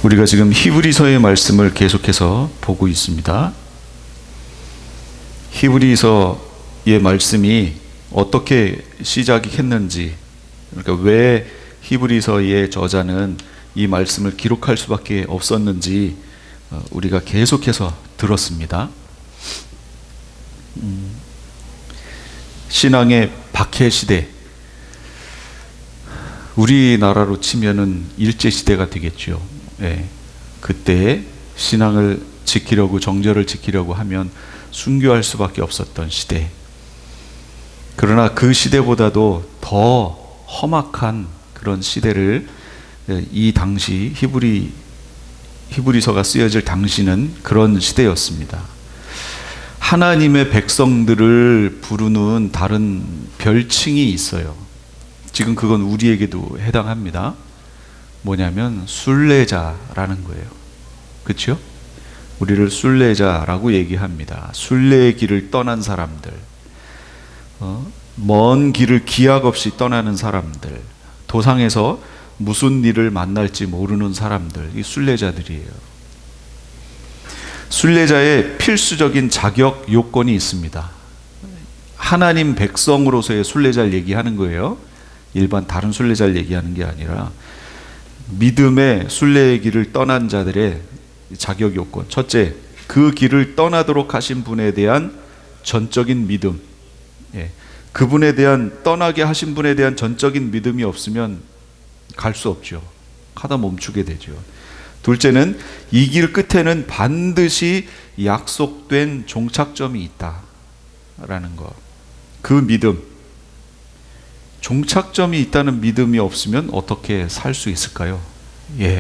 우리가 지금 히브리서의 말씀을 계속해서 보고 있습니다. 히브리서의 말씀이 어떻게 시작이 했는지, 그러니까 왜 히브리서의 저자는 이 말씀을 기록할 수밖에 없었는지 우리가 계속해서 들었습니다. 신앙의 박해 시대, 우리나라로 치면은 일제 시대가 되겠죠. 예, 그때 신앙을 지키려고, 정절을 지키려고 하면 순교할 수밖에 없었던 시대. 그러나 그 시대보다도 더 험악한 그런 시대를 이 당시 히브리서가 쓰여질 당시는 그런 시대였습니다. 하나님의 백성들을 부르는 다른 별칭이 있어요. 지금 그건 우리에게도 해당합니다. 뭐냐면 순례자라는 거예요. 그렇죠? 우리를 순례자라고 얘기합니다. 순례의 길을 떠난 사람들, 먼 길을 기약 없이 떠나는 사람들, 도상에서 무슨 일을 만날지 모르는 사람들, 이 순례자들이에요. 순례자의 필수적인 자격 요건이 있습니다. 하나님 백성으로서의 순례자를 얘기하는 거예요. 일반 다른 순례자를 얘기하는 게 아니라 믿음의 순례의 길을 떠난 자들의 자격 요건. 첫째, 그 길을 떠나도록 하신 분에 대한 전적인 믿음. 그분에 대한, 떠나게 하신 분에 대한 전적인 믿음이 없으면 갈 수 없죠. 가다 멈추게 되죠. 둘째는 이 길 끝에는 반드시 약속된 종착점이 있다라는 것. 그 믿음, 종착점이 있다는 믿음이 없으면 어떻게 살 수 있을까요?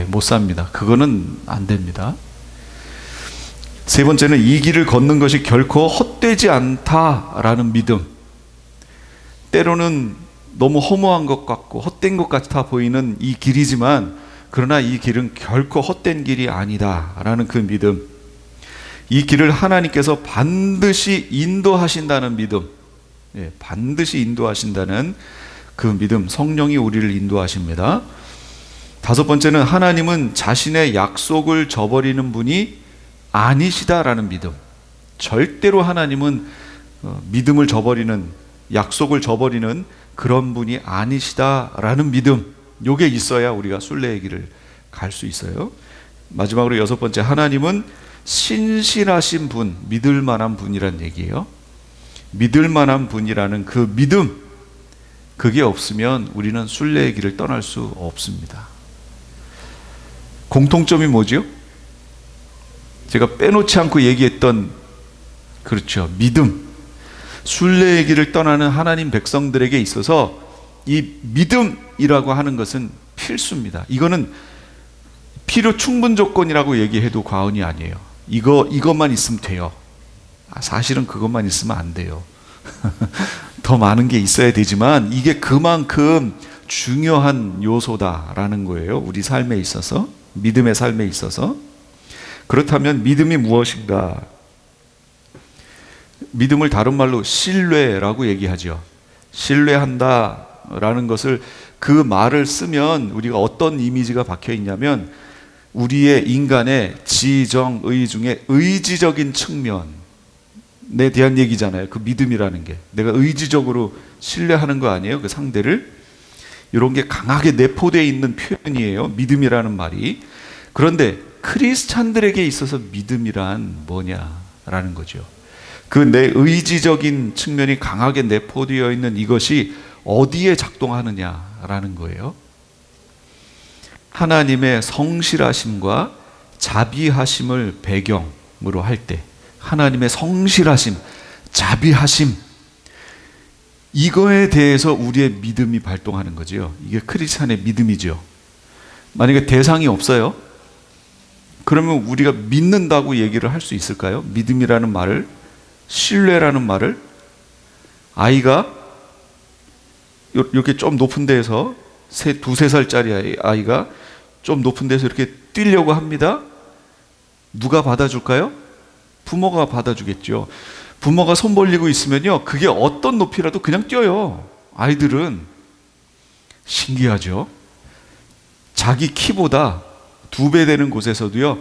못 삽니다. 그거는 안 됩니다. 세 번째는 이 길을 걷는 것이 결코 헛되지 않다라는 믿음. 때로는 너무 허무한 것 같고 헛된 것 같아 보이는 이 길이지만, 그러나 이 길은 결코 헛된 길이 아니다라는 그 믿음. 이 길을 하나님께서 반드시 인도하신다는 믿음. 반드시 인도하신다는 그 믿음. 성령이 우리를 인도하십니다. 다섯 번째는 하나님은 자신의 약속을 저버리는 분이 아니시다라는 믿음. 절대로 하나님은 믿음을 저버리는, 약속을 저버리는 그런 분이 아니시다라는 믿음. 요게 있어야 우리가 순례의 길을 갈 수 있어요. 마지막으로 여섯 번째, 하나님은 신실하신 분, 믿을 만한 분이란 얘기예요. 믿을 만한 분이라는 그 믿음, 그게 없으면 우리는 순례의 길을 떠날 수 없습니다. 공통점이 뭐죠? 제가 빼놓지 않고 얘기했던, 그렇죠, 믿음. 순례의 길을 떠나는 하나님 백성들에게 있어서 이 믿음이라고 하는 것은 필수입니다. 이거는 필요 충분 조건이라고 얘기해도 과언이 아니에요. 이것만 있으면 돼요. 사실은 그것만 있으면 안 돼요. 더 많은 게 있어야 되지만 이게 그만큼 중요한 요소다라는 거예요. 우리 삶에 있어서, 믿음의 삶에 있어서. 그렇다면 믿음이 무엇인가? 믿음을 다른 말로 신뢰라고 얘기하죠. 신뢰한다라는 것을, 그 말을 쓰면 우리가 어떤 이미지가 박혀 있냐면, 우리의 인간의 지정의 중에 의지적인 측면에 대한 얘기잖아요. 그 믿음이라는 게 내가 의지적으로 신뢰하는 거 아니에요? 그 상대를. 이런 게 강하게 내포되어 있는 표현이에요, 믿음이라는 말이. 그런데 크리스찬들에게 있어서 믿음이란 뭐냐라는 거죠. 그 내 의지적인 측면이 강하게 내포되어 있는 이것이 어디에 작동하느냐라는 거예요. 하나님의 성실하심과 자비하심을 배경으로 할 때, 하나님의 성실하심, 자비하심, 이거에 대해서 우리의 믿음이 발동하는 거죠. 이게 크리스찬의 믿음이죠. 만약에 대상이 없어요? 그러면 우리가 믿는다고 얘기를 할 수 있을까요? 믿음이라는 말을, 신뢰라는 말을. 아이가 이렇게 좀 높은 데에서, 두세 살짜리 아이가 좀 높은 데서 이렇게 뛰려고 합니다. 누가 받아줄까요? 부모가 받아주겠죠. 부모가 손 벌리고 있으면요, 그게 어떤 높이라도 그냥 뛰어요. 아이들은 신기하죠. 자기 키보다 2배 되는 곳에서도요,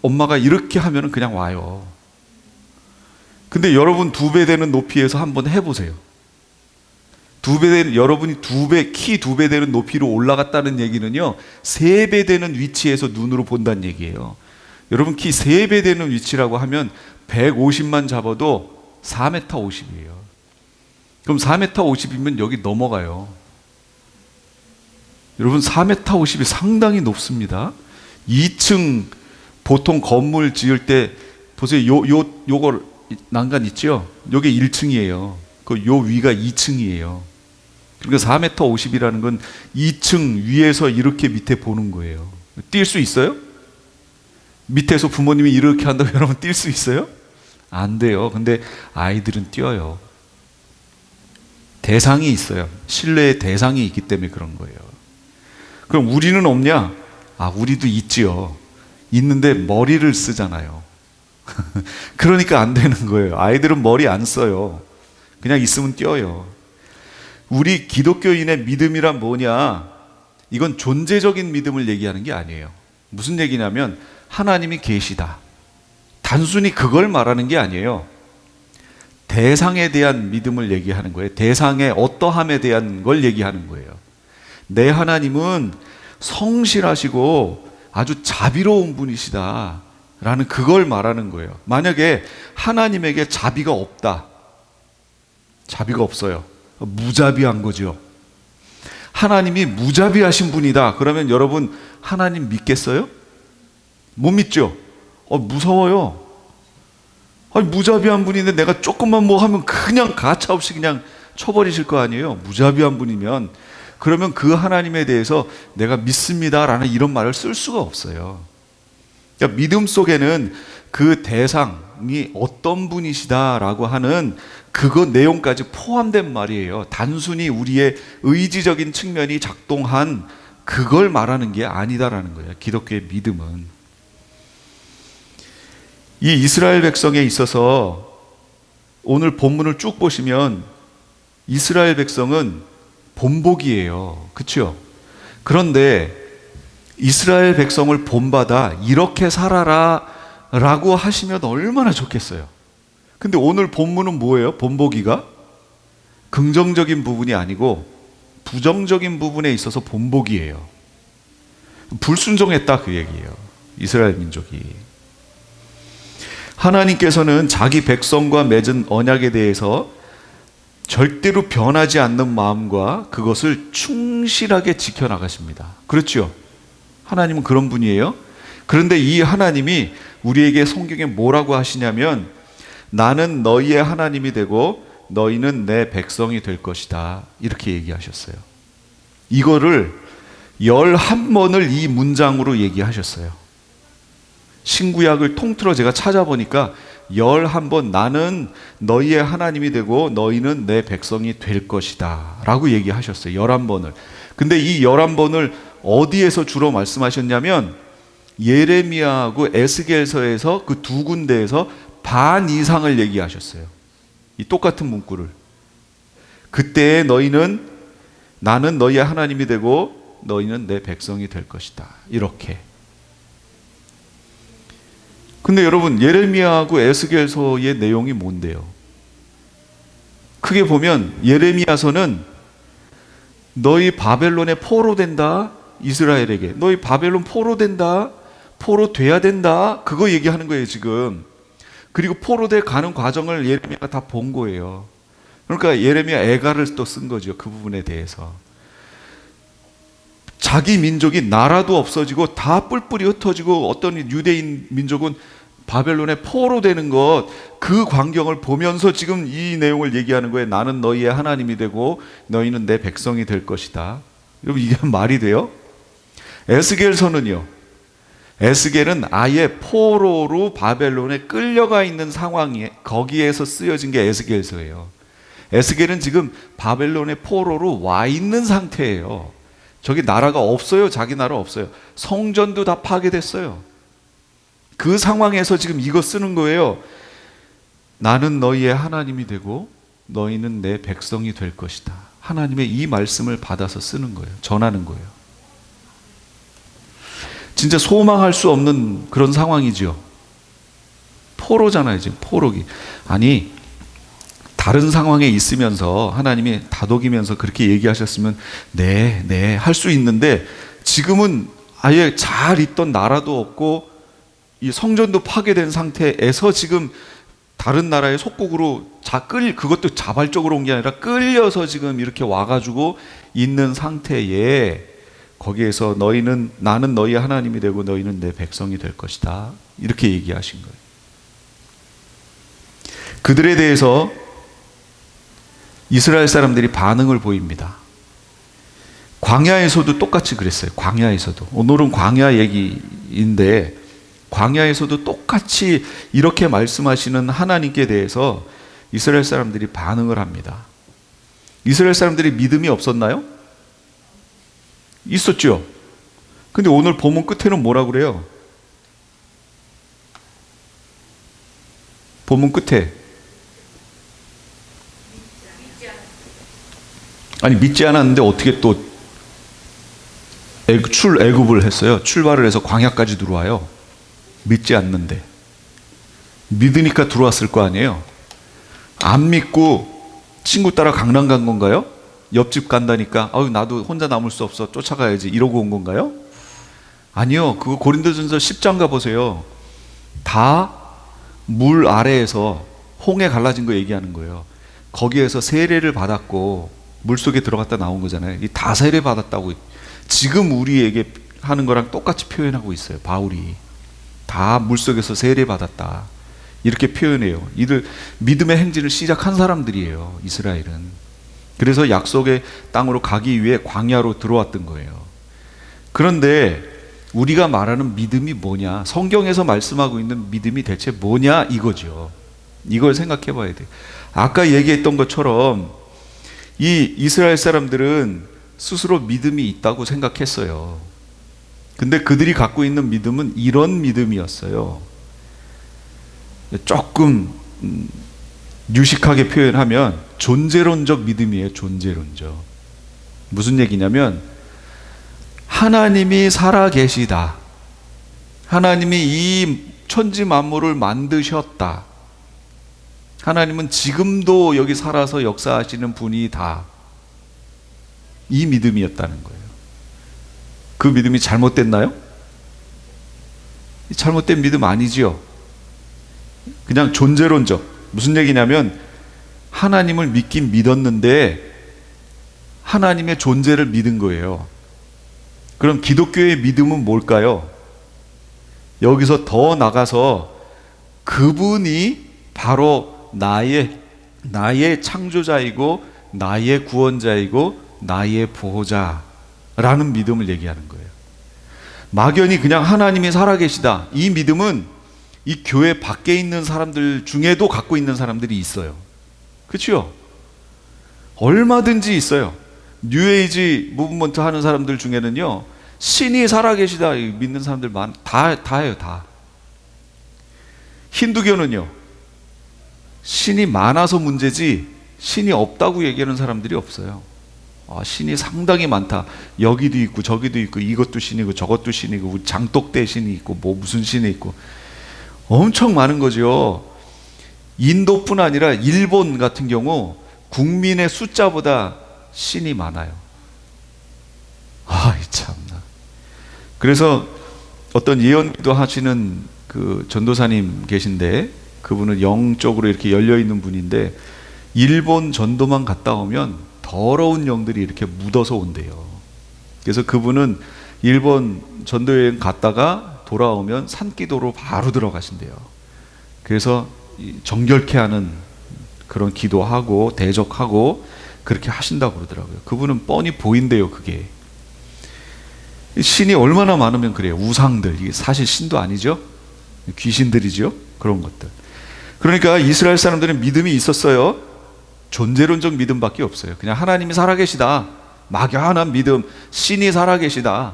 엄마가 이렇게 하면은 그냥 와요. 근데 여러분 2배 되는 높이에서 한번 해보세요. 여러분이 키 2배 되는 높이로 올라갔다는 얘기는요, 3배 되는 위치에서 눈으로 본다는 얘기예요. 여러분 키 3배 되는 위치라고 하면 150만 잡아도 4m 50이에요. 그럼 4m 50이면 여기 넘어가요. 여러분 4m 50이 상당히 높습니다. 2층 보통 건물 지을 때 보세요. 요거 난간 있죠? 요게 1층이에요. 요 위가 2층이에요. 그러니까 4m 50이라는 건 2층 위에서 이렇게 밑에 보는 거예요. 뛸 수 있어요? 밑에서 부모님이 이렇게 한다고 여러분 뛸 수 있어요? 안 돼요. 근데 아이들은 뛰어요. 대상이 있어요. 신뢰의 대상이 있기 때문에 그런 거예요. 그럼 우리는 없냐? 우리도 있지요. 있는데 머리를 쓰잖아요. 그러니까 안 되는 거예요. 아이들은 머리 안 써요. 그냥 있으면 뛰어요. 우리 기독교인의 믿음이란 뭐냐? 이건 존재적인 믿음을 얘기하는 게 아니에요. 무슨 얘기냐면 하나님이 계시다. 단순히 그걸 말하는 게 아니에요. 대상에 대한 믿음을 얘기하는 거예요. 대상의 어떠함에 대한 걸 얘기하는 거예요. 내 하나님은 성실하시고 아주 자비로운 분이시다 라는 그걸 말하는 거예요. 만약에 하나님에게 자비가 없다. 자비가 없어요. 무자비한 거죠. 하나님이 무자비하신 분이다. 그러면 여러분 하나님 믿겠어요? 못 믿죠? 무서워요. 무자비한 분인데 내가 조금만 뭐 하면 그냥 가차없이 그냥 쳐버리실 거 아니에요. 무자비한 분이면. 그러면 그 하나님에 대해서 내가 믿습니다라는 이런 말을 쓸 수가 없어요. 그러니까 믿음 속에는 그 대상이 어떤 분이시다라고 하는 그거 내용까지 포함된 말이에요. 단순히 우리의 의지적인 측면이 작동한 그걸 말하는 게 아니다라는 거예요. 기독교의 믿음은. 이 이스라엘 백성에 있어서 오늘 본문을 쭉 보시면 이스라엘 백성은 본복이에요. 그렇죠? 그런데 이스라엘 백성을 본받아 이렇게 살아라 라고 하시면 얼마나 좋겠어요. 근데 오늘 본문은 뭐예요? 본보기가 긍정적인 부분이 아니고 부정적인 부분에 있어서 본보기예요. 불순종했다 그 얘기예요. 이스라엘 민족이. 하나님께서는 자기 백성과 맺은 언약에 대해서 절대로 변하지 않는 마음과 그것을 충실하게 지켜나가십니다. 그렇죠? 하나님은 그런 분이에요. 그런데 이 하나님이 우리에게 성경에 뭐라고 하시냐면 나는 너희의 하나님이 되고 너희는 내 백성이 될 것이다. 이렇게 얘기하셨어요. 이거를 11번을 이 문장으로 얘기하셨어요. 신구약을 통틀어 제가 찾아보니까 11번 나는 너희의 하나님이 되고 너희는 내 백성이 될 것이다 라고 얘기하셨어요. 11번을. 근데 이 11번을 어디에서 주로 말씀하셨냐면 예레미야하고 에스겔서에서 그 두 군데에서 반 이상을 얘기하셨어요. 이 똑같은 문구를. 그때 너희는 나는 너희의 하나님이 되고 너희는 내 백성이 될 것이다. 이렇게. 근데 여러분 예레미야하고 에스겔서의 내용이 뭔데요? 크게 보면 예레미야서는 너희 바벨론에 포로된다. 이스라엘에게 너희 바벨론 포로된다. 포로돼야 된다. 그거 얘기하는 거예요 지금. 그리고 포로돼 가는 과정을 예레미야가 다 본 거예요. 그러니까 예레미야 애가를 또 쓴 거죠. 그 부분에 대해서. 자기 민족이 나라도 없어지고 다 뿔뿔이 흩어지고 어떤 유대인 민족은 바벨론에 포로되는 것, 그 광경을 보면서 지금 이 내용을 얘기하는 거예요. 나는 너희의 하나님이 되고 너희는 내 백성이 될 것이다. 여러분 이게 말이 돼요? 에스겔서는요. 에스겔은 아예 포로로 바벨론에 끌려가 있는 상황이 거기에서 쓰여진 게 에스겔서예요. 에스겔은 지금 바벨론의 포로로 와 있는 상태예요. 저기 나라가 없어요. 자기 나라 없어요. 성전도 다 파괴됐어요. 그 상황에서 지금 이거 쓰는 거예요. 나는 너희의 하나님이 되고 너희는 내 백성이 될 것이다. 하나님의 이 말씀을 받아서 쓰는 거예요. 전하는 거예요. 진짜 소망할 수 없는 그런 상황이죠. 포로잖아요, 지금 포로기. 아니, 다른 상황에 있으면서 하나님이 다독이면서 그렇게 얘기하셨으면 네, 할 수 있는데, 지금은 아예 잘 있던 나라도 없고 이 성전도 파괴된 상태에서 지금 다른 나라의 속국으로 그것도 자발적으로 온 게 아니라 끌려서 지금 이렇게 와가지고 있는 상태에, 거기에서 나는 너희의 하나님이 되고 너희는 내 백성이 될 것이다, 이렇게 얘기하신 거예요. 그들에 대해서 이스라엘 사람들이 반응을 보입니다. 광야에서도 똑같이 그랬어요. 광야에서도. 오늘은 광야 얘기인데, 광야에서도 똑같이 이렇게 말씀하시는 하나님께 대해서 이스라엘 사람들이 반응을 합니다. 이스라엘 사람들이 믿음이 없었나요? 있었죠. 근데 오늘 본문 끝에는 뭐라 그래요? 본문 끝에 아니, 믿지 않았는데 어떻게 또 애굽을 했어요. 출발을 해서 광야까지 들어와요. 믿지 않는데. 믿으니까 들어왔을 거 아니에요. 안 믿고 친구 따라 강남 간 건가요? 옆집 간다니까 나도 혼자 남을 수 없어, 쫓아가야지, 이러고 온 건가요? 아니요. 그거 고린도전서 10장 가보세요. 다 물 아래에서 홍해 갈라진 거 얘기하는 거예요. 거기에서 세례를 받았고 물속에 들어갔다 나온 거잖아요. 다 세례 받았다고 지금 우리에게 하는 거랑 똑같이 표현하고 있어요. 바울이 다 물속에서 세례 받았다, 이렇게 표현해요. 이들 믿음의 행진을 시작한 사람들이에요, 이스라엘은. 그래서 약속의 땅으로 가기 위해 광야로 들어왔던 거예요. 그런데 우리가 말하는 믿음이 뭐냐, 성경에서 말씀하고 있는 믿음이 대체 뭐냐, 이거죠. 이걸 생각해 봐야 돼요. 아까 얘기했던 것처럼 이 이스라엘 사람들은 스스로 믿음이 있다고 생각했어요. 근데 그들이 갖고 있는 믿음은 이런 믿음이었어요. 조금 유식하게 표현하면 존재론적 믿음이에요. 존재론적. 무슨 얘기냐면, 하나님이 살아계시다, 하나님이 이 천지 만물을 만드셨다, 하나님은 지금도 여기 살아서 역사하시는 분이다, 이 믿음이었다는 거예요. 그 믿음이 잘못됐나요? 잘못된 믿음 아니지요. 그냥 존재론적. 무슨 얘기냐면, 하나님을 믿긴 믿었는데 하나님의 존재를 믿은 거예요. 그럼 기독교의 믿음은 뭘까요? 여기서 더 나가서 그분이 바로 나의 창조자이고 나의 구원자이고 나의 보호자라는 믿음을 얘기하는 거예요. 막연히 그냥 하나님이 살아계시다, 이 믿음은 이 교회 밖에 있는 사람들 중에도 갖고 있는 사람들이 있어요. 그렇죠? 얼마든지 있어요. 뉴에이지 무브먼트 하는 사람들 중에는요, 신이 살아계시다 믿는 사람들 다예요, 다. 힌두교는요, 신이 많아서 문제지 신이 없다고 얘기하는 사람들이 없어요. 신이 상당히 많다, 여기도 있고 저기도 있고, 이것도 신이고 저것도 신이고, 장독대 신이 있고 뭐 무슨 신이 있고, 엄청 많은 거죠. 인도뿐 아니라 일본 같은 경우 국민의 숫자보다 신이 많아요. 참나. 그래서 어떤 예언기도 하시는 그 전도사님 계신데, 그분은 영적으로 이렇게 열려있는 분인데, 일본 전도만 갔다 오면 더러운 영들이 이렇게 묻어서 온대요. 그래서 그분은 일본 전도여행 갔다가 돌아오면 산기도로 바로 들어가신대요. 그래서 정결케 하는 그런 기도하고 대적하고 그렇게 하신다고 그러더라고요. 그분은 뻔히 보인대요. 그게 신이 얼마나 많으면 그래요. 우상들, 이게 사실 신도 아니죠, 귀신들이죠, 그런 것들. 그러니까 이스라엘 사람들은 믿음이 있었어요. 존재론적 믿음밖에 없어요. 그냥 하나님이 살아계시다, 막연한 믿음, 신이 살아계시다.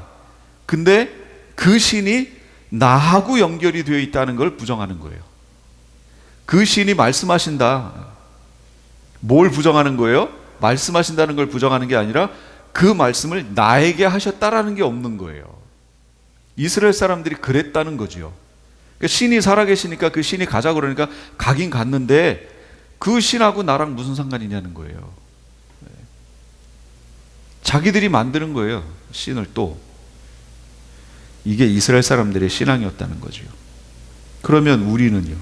근데 그 신이 나하고 연결이 되어 있다는 걸 부정하는 거예요. 그 신이 말씀하신다. 뭘 부정하는 거예요? 말씀하신다는 걸 부정하는 게 아니라 그 말씀을 나에게 하셨다라는 게 없는 거예요. 이스라엘 사람들이 그랬다는 거지요. 그러니까 신이 살아계시니까 그 신이 가자 그러니까 가긴 갔는데 그 신하고 나랑 무슨 상관이냐는 거예요. 자기들이 만드는 거예요, 신을. 또 이게 이스라엘 사람들의 신앙이었다는 거죠. 그러면 우리는요,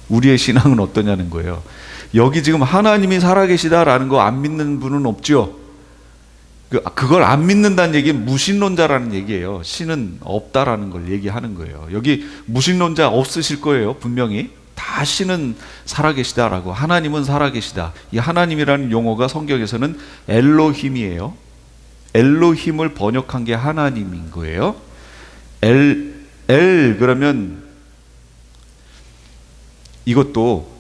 우리의 신앙은 어떠냐는 거예요. 여기 지금 하나님이 살아계시다라는 거 안 믿는 분은 없죠. 그걸 안 믿는다는 얘기는 무신론자라는 얘기예요. 신은 없다라는 걸 얘기하는 거예요. 여기 무신론자 없으실 거예요, 분명히. 다 신은 살아계시다라고, 하나님은 살아계시다. 이 하나님이라는 용어가 성경에서는 엘로힘이에요. 엘로힘을 번역한 게 하나님인 거예요. 그러면 이것도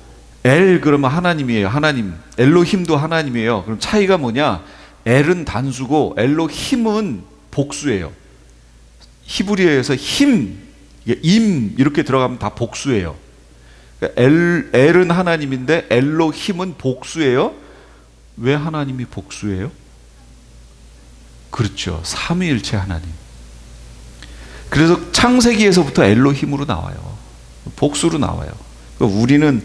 그러면 하나님이에요. 하나님. 엘로힘도 하나님이에요. 그럼 차이가 뭐냐? 엘은 단수고 엘로힘은 복수예요. 히브리어에서 힘, 임 이렇게 들어가면 다 복수예요. 엘은 하나님인데 엘로힘은 복수예요. 왜 하나님이 복수예요? 그렇죠. 삼위일체 하나님. 그래서 창세기에서부터 엘로힘으로 나와요. 복수로 나와요. 우리는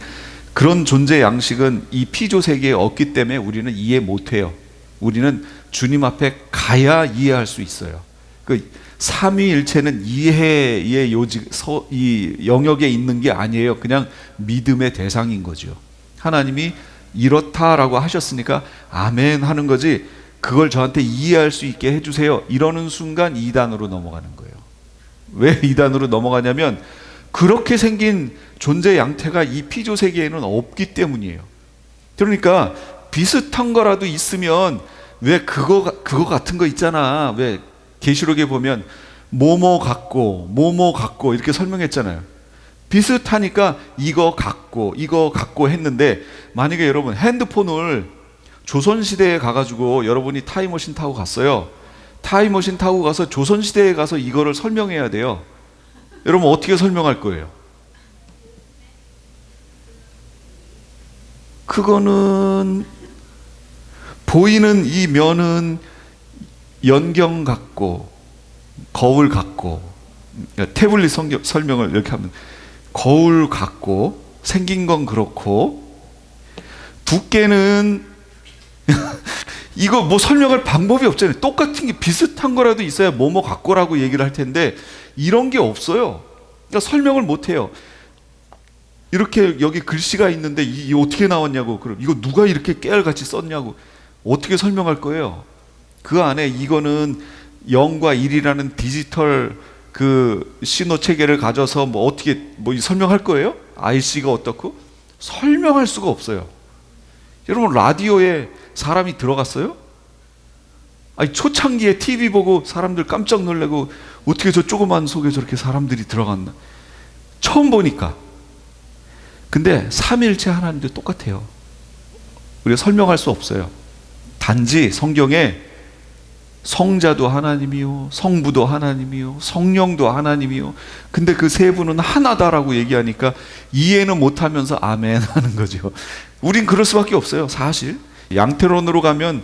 그런 존재 양식은 이 피조 세계에 없기 때문에 우리는 이해 못해요. 우리는 주님 앞에 가야 이해할 수 있어요. 그 삼위일체는 이해의 이 영역에 있는 게 아니에요. 그냥 믿음의 대상인 거죠. 하나님이 이렇다라고 하셨으니까 아멘 하는 거지, 그걸 저한테 이해할 수 있게 해주세요 이러는 순간 이단으로 넘어가는 거예요. 왜 이단으로 넘어가냐면 그렇게 생긴 존재 양태가 이 피조 세계에는 없기 때문이에요. 그러니까 비슷한 거라도 있으면, 왜 그거 같은 거 있잖아. 왜 계시록에 보면 뭐뭐 같고 이렇게 설명했잖아요. 비슷하니까 이거 같고 했는데, 만약에 여러분 핸드폰을 조선시대에 가가지고 여러분이 타임머신 타고 갔어요. 타임머신 타고 가서 조선시대에 가서 이거를 설명해야 돼요. 여러분 어떻게 설명할 거예요? 그거는 보이는 이 면은 연경 같고 거울 같고, 태블릿 설명을 이렇게 하면 거울 같고 생긴 건 그렇고, 두께는 이거 뭐 설명할 방법이 없잖아요. 똑같은 게 비슷한 거라도 있어야 뭐뭐 같고라고 얘기를 할 텐데 이런 게 없어요. 그러니까 설명을 못 해요. 이렇게 여기 글씨가 있는데 이 어떻게 나왔냐고, 그럼 이거 누가 이렇게 깨알같이 썼냐고 어떻게 설명할 거예요? 그 안에 이거는 0과 1이라는 디지털 그 신호 체계를 가져서 뭐 어떻게 뭐 설명할 거예요? IC가 어떻고? 설명할 수가 없어요. 여러분 라디오에 사람이 들어갔어요? 아니 초창기에 TV 보고 사람들 깜짝 놀라고 어떻게 저 조그만 속에 저렇게 사람들이 들어갔나? 처음 보니까. 근데 삼위일체 하나님도 똑같아요. 우리가 설명할 수 없어요. 단지 성경에 성자도 하나님이요, 성부도 하나님이요, 성령도 하나님이요. 근데 그 세 분은 하나다라고 얘기하니까 이해는 못하면서 아멘 하는 거죠. 우린 그럴 수밖에 없어요. 사실 양태론으로 가면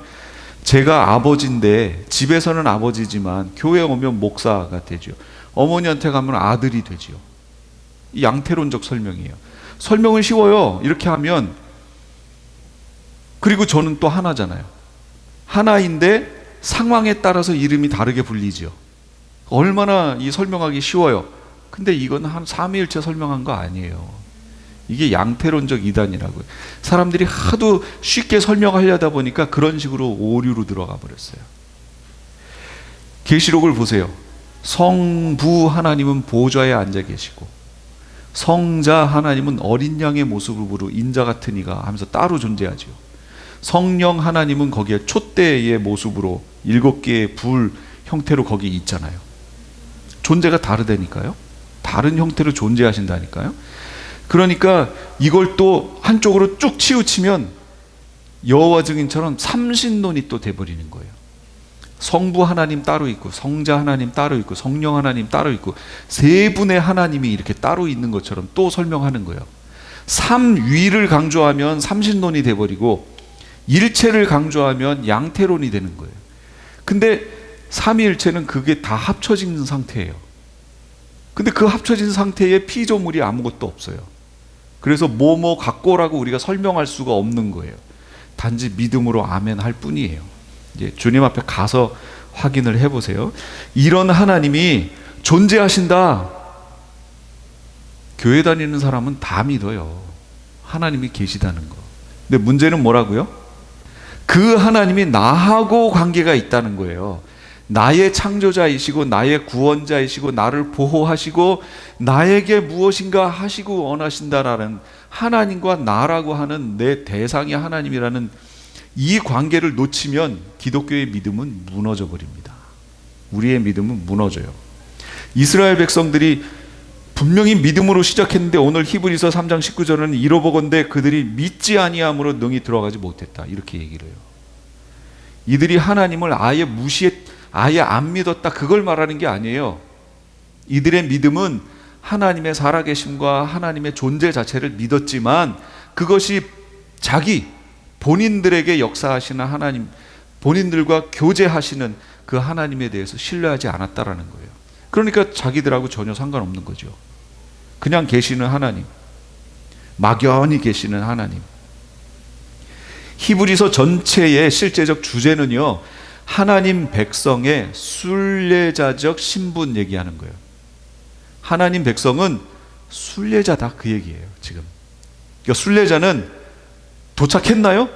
제가 아버지인데, 집에서는 아버지지만 교회 오면 목사가 되죠. 어머니한테 가면 아들이 되죠. 양태론적 설명이에요. 설명은 쉬워요. 이렇게 하면. 그리고 저는 또 하나잖아요. 하나인데 상황에 따라서 이름이 다르게 불리죠. 얼마나 이 설명하기 쉬워요. 근데 이건 한 삼위일체 설명한 거 아니에요. 이게 양태론적 이단이라고요. 사람들이 하도 쉽게 설명하려다 보니까 그런 식으로 오류로 들어가 버렸어요. 계시록을 보세요. 성부 하나님은 보좌에 앉아 계시고 성자 하나님은 어린 양의 모습으로 인자 같은 이가 하면서 따로 존재하죠. 성령 하나님은 거기에 촛대의 모습으로 7개의 불 형태로 거기 있잖아요. 존재가 다르다니까요. 다른 형태로 존재하신다니까요. 그러니까 이걸 또 한쪽으로 쭉 치우치면 여호와 증인처럼 삼신론이 또 돼버리는 거예요. 성부 하나님 따로 있고 성자 하나님 따로 있고 성령 하나님 따로 있고 세 분의 하나님이 이렇게 따로 있는 것처럼 또 설명하는 거예요. 삼위를 강조하면 삼신론이 돼버리고 일체를 강조하면 양태론이 되는 거예요. 근데 삼위일체는 그게 다 합쳐진 상태예요. 근데 그 합쳐진 상태에 피조물이 아무것도 없어요. 그래서 뭐뭐 같고라고 우리가 설명할 수가 없는 거예요. 단지 믿음으로 아멘 할 뿐이에요. 이제 주님 앞에 가서 확인을 해보세요. 이런 하나님이 존재하신다. 교회 다니는 사람은 다 믿어요. 하나님이 계시다는 거. 근데 문제는 뭐라고요? 그 하나님이 나하고 관계가 있다는 거예요. 나의 창조자이시고 나의 구원자이시고 나를 보호하시고 나에게 무엇인가 하시고 원하신다라는 하나님과 나라고 하는 내 대상이 하나님이라는 이 관계를 놓치면 기독교의 믿음은 무너져 버립니다. 우리의 믿음은 무너져요. 이스라엘 백성들이 분명히 믿음으로 시작했는데 오늘 히브리서 3장 19절은 이로보건대 그들이 믿지 아니함으로 능히 들어가지 못했다. 이렇게 얘기를 해요. 이들이 하나님을 아예 아예 안 믿었다. 그걸 말하는 게 아니에요. 이들의 믿음은 하나님의 살아계심과 하나님의 존재 자체를 믿었지만 그것이 본인들에게 역사하시는 하나님, 본인들과 교제하시는 그 하나님에 대해서 신뢰하지 않았다라는 거예요. 그러니까 자기들하고 전혀 상관없는 거죠. 그냥 계시는 하나님, 막연히 계시는 하나님. 히브리서 전체의 실제적 주제는요, 하나님 백성의 순례자적 신분 얘기하는 거예요. 하나님 백성은 순례자다, 그 얘기예요. 지금 그러니까 순례자는 도착했나요?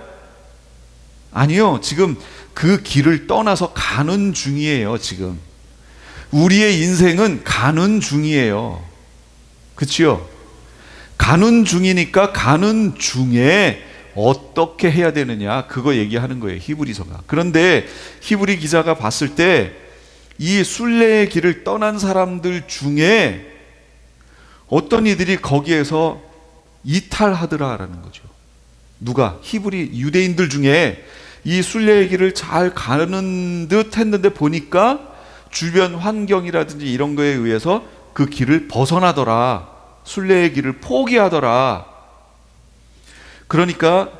아니요. 지금 그 길을 떠나서 가는 중이에요. 지금 우리의 인생은 가는 중이에요. 그렇죠? 가는 중이니까 가는 중에 어떻게 해야 되느냐, 그거 얘기하는 거예요, 히브리서가. 그런데 히브리 기자가 봤을 때 이 순례의 길을 떠난 사람들 중에 어떤 이들이 거기에서 이탈하더라라는 거죠. 누가? 히브리 유대인들 중에 이 순례의 길을 잘 가는 듯 했는데 보니까 주변 환경이라든지 이런 거에 의해서 그 길을 벗어나더라. 순례의 길을 포기하더라. 그러니까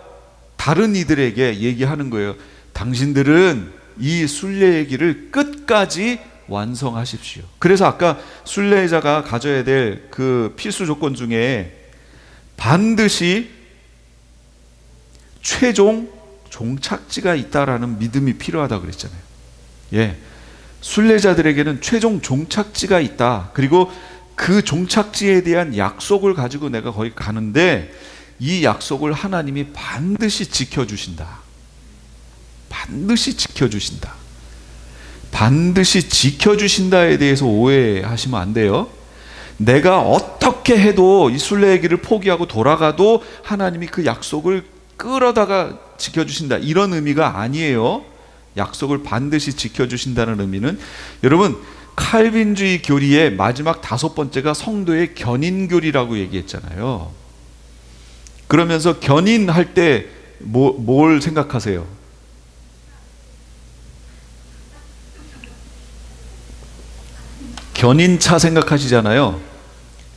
다른 이들에게 얘기하는 거예요. 당신들은 이 순례의 길을 끝까지 완성하십시오. 그래서 아까 순례자가 가져야 될 그 필수 조건 중에 반드시 최종 종착지가 있다라는 믿음이 필요하다고 그랬잖아요. 예, 순례자들에게는 최종 종착지가 있다. 그리고 그 종착지에 대한 약속을 가지고 내가 거기 가는데 이 약속을 하나님이 반드시 지켜주신다. 반드시 지켜주신다. 반드시 지켜주신다에 대해서 오해하시면 안 돼요. 내가 어떻게 해도 이 순례의 길을 포기하고 돌아가도 하나님이 그 약속을 끌어다가 지켜주신다, 이런 의미가 아니에요. 약속을 반드시 지켜주신다는 의미는, 여러분, 칼빈주의 교리의 마지막 5번째가 성도의 견인교리라고 얘기했잖아요. 그러면서 견인할 때 뭘 생각하세요? 견인차 생각하시잖아요.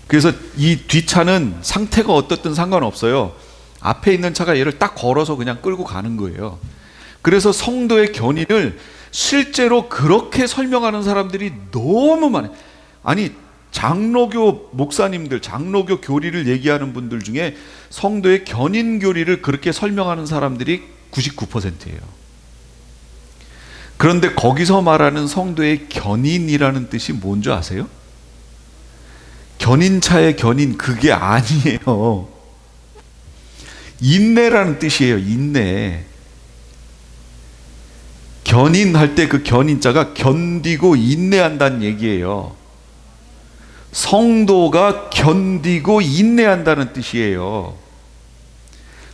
그래서 이 뒷차는 상태가 어떻든 상관없어요. 앞에 있는 차가 얘를 딱 걸어서 그냥 끌고 가는 거예요. 그래서 성도의 견인을 실제로 그렇게 설명하는 사람들이 너무 많아요. 아니, 장로교 목사님들, 장로교 교리를 얘기하는 분들 중에 성도의 견인 교리를 그렇게 설명하는 사람들이 99%예요. 그런데 거기서 말하는 성도의 견인이라는 뜻이 뭔지 아세요? 견인차의 견인, 그게 아니에요. 인내라는 뜻이에요. 인내. 견인할 때 그 견인자가 견디고 인내한다는 얘기예요. 성도가 견디고 인내한다는 뜻이에요.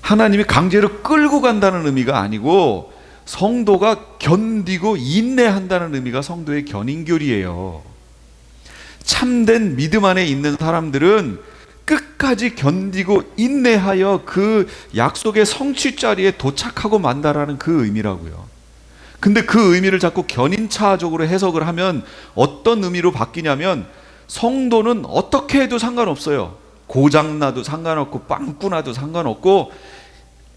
하나님이 강제로 끌고 간다는 의미가 아니고 성도가 견디고 인내한다는 의미가 성도의 견인교리예요. 참된 믿음 안에 있는 사람들은 끝까지 견디고 인내하여 그 약속의 성취 자리에 도착하고 만다라는 그 의미라고요. 근데 그 의미를 자꾸 견인차적으로 해석을 하면 어떤 의미로 바뀌냐면, 성도는 어떻게 해도 상관없어요. 고장나도 상관없고 빵꾸 나도 상관없고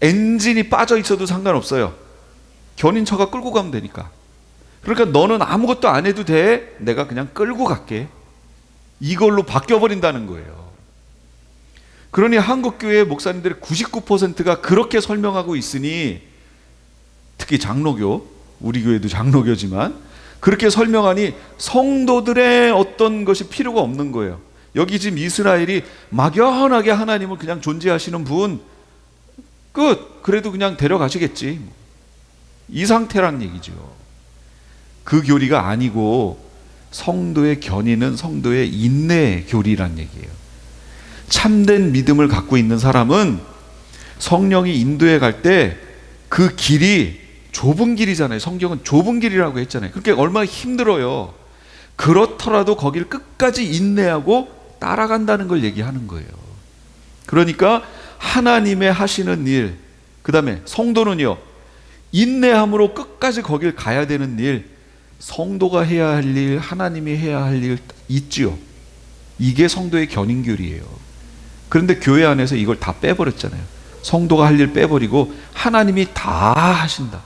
엔진이 빠져 있어도 상관없어요. 견인차가 끌고 가면 되니까. 그러니까 너는 아무것도 안 해도 돼. 내가 그냥 끌고 갈게. 이걸로 바뀌어버린다는 거예요. 그러니 한국교회 목사님들의 99%가 그렇게 설명하고 있으니, 특히 장로교, 우리 교회도 장로교지만 그렇게 설명하니 성도들의 어떤 것이 필요가 없는 거예요. 여기 지금 이스라엘이 막연하게 하나님을 그냥 존재하시는 분, 끝. 그래도 그냥 데려가시겠지, 이 상태란 얘기죠. 그 교리가 아니고 성도의 견인은 성도의 인내 교리란 얘기예요. 참된 믿음을 갖고 있는 사람은 성령이 인도해 갈 때 그 길이 좁은 길이잖아요. 성경은 좁은 길이라고 했잖아요. 그러니까 얼마나 힘들어요. 그렇더라도 거길 끝까지 인내하고 따라간다는 걸 얘기하는 거예요. 그러니까 하나님의 하시는 일, 그 다음에 성도는요, 인내함으로 끝까지 거길 가야 되는 일, 성도가 해야 할 일, 하나님이 해야 할 일 있지요. 이게 성도의 견인교리예요. 그런데 교회 안에서 이걸 다 빼버렸잖아요. 성도가 할 일 빼버리고 하나님이 다 하신다.